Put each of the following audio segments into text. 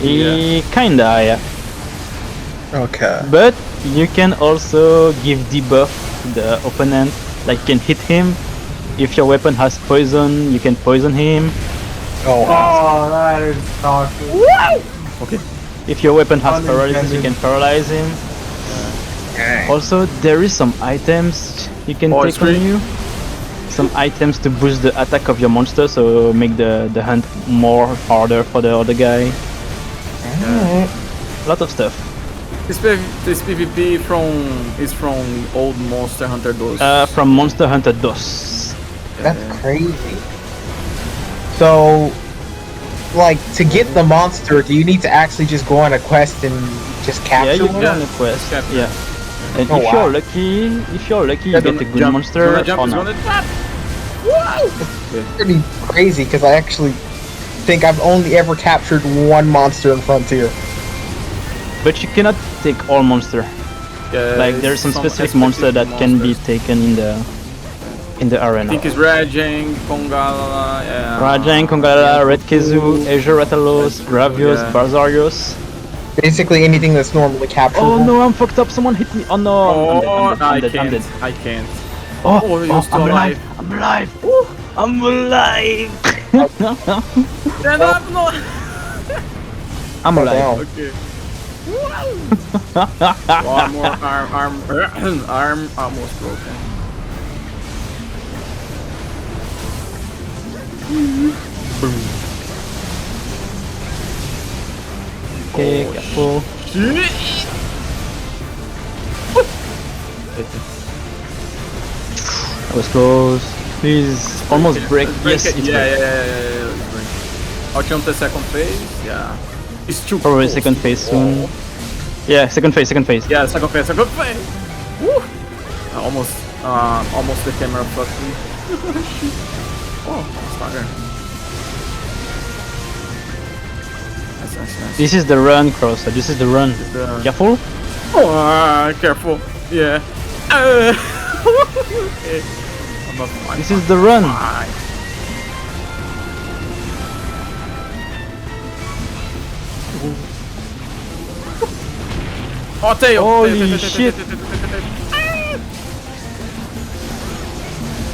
Kinda, yeah. Okay. But you can also give debuff to the opponent. Like you can hit him. If your weapon has poison, you can poison him. Oh, Oh, that is toxic. Okay. If your weapon has paralysis, you Unintended. can paralyze him. dang. Also, there is some items you can take on you. Some items to boost the attack of your monster, so make the hunt more harder for the other guy. Alright. A lot of stuff. This PvP is from old Monster Hunter 2. From Monster Hunter DOS. That's crazy. So, like, to get the monster, do you need to actually just go on a quest and just Yeah, capture you one? go on a quest. capture. Yeah. And Oh, if wow. you're lucky, you get a good monster or not. Pretty crazy, because I actually think I've only ever captured one monster in Frontier. But you cannot take all monster. Like there's some specific monster that can be taken in the I arena. think it's Rajang, Kongala, yeah. Rajang, Kongala, Red Kizu, Azure Ratalos, Gravios, Yeah. Barzarios. Basically anything that's normally captured. Oh no, I'm fucked up. Someone hit me. Oh no, Oh, I'm dead. I'm dead. I can't. Oh, you're still I'm alive. alive. I'm alive. Ooh, I'm alive. Stand up, no! I'm alive. Down. Okay. One more arm almost broken. Okay, careful. That was close. Please, almost break. Yes, it's yeah, break. it's break. I'll jump the second phase. Yeah. It's too Probably close second to phase the wall. soon. Yeah, second phase. Yeah, second phase. Woo! Almost the camera fucked me. Oh, starter. Nice. This is the run, Crosser. This is the run. The- Careful. Oh, careful. Yeah. Okay. I'm fine. This is the run. Fine. Oh, tail! Holy Tail. shit.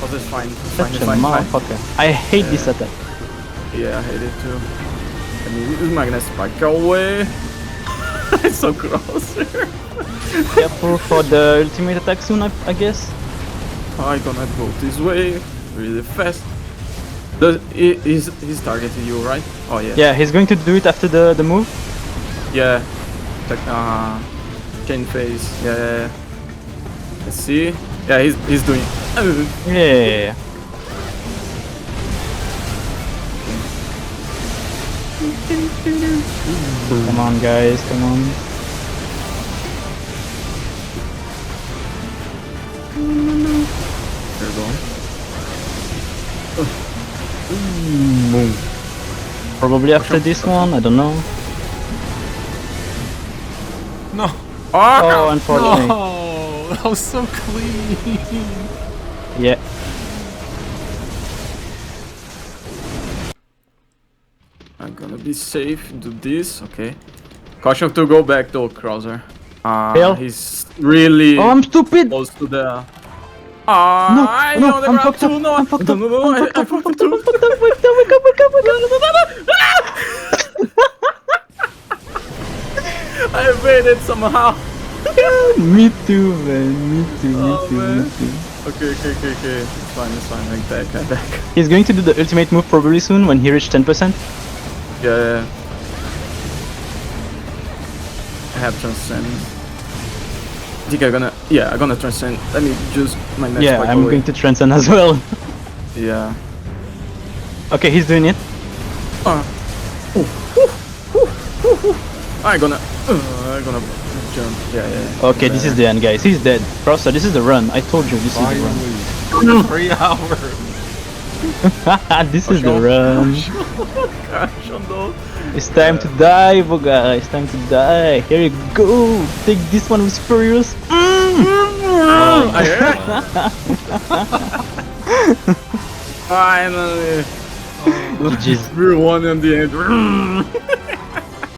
Oh, that's fine. Such a motherfucker. I hate this attack. Yeah, I hate it too. I mean, this magnet spike away. It's so gross. Careful for the ultimate attack soon, I guess. I'm gonna go this way really fast. He's targeting you, right? Oh yeah. Yeah, he's going to do it after the move. Yeah. Chain phase. Yeah. Let's see. Yeah, he's doing. Yeah. Come on, guys, come on. There we go. Probably after this one, I don't know. No. Oh, unfortunately. No. That was so clean. Yeah. I'm gonna be safe. Do this. Okay. Caution to go back though, Krauser. Fail. He's really Oh, I'm stupid! close to the. No, I no, know the I'm route fucked up. too. No, I'm fucked up. no, I'm fucked I up. fucked I'm up too. fucked up. Wake up. I made it somehow. Me too, man. Me too. Oh, Me man. too. Okay. It's fine. I'm back. He's going to do the ultimate move probably soon when he reaches 10%. Yeah. I have transcend. I think I'm gonna transcend. Let me just my next Yeah, spike I'm away. going to transcend as well. Yeah. Okay, he's doing it. I'm gonna jump. Yeah. Okay, this is the end, guys. He's dead. Crosser, this is the run. I told you this is the Finally. 3 hours. run. This is the run. Gosh, no. It's time to die, Boga. It's time to die. Here you go. Take this one with Spurious. Finally. GG's. We won in the end.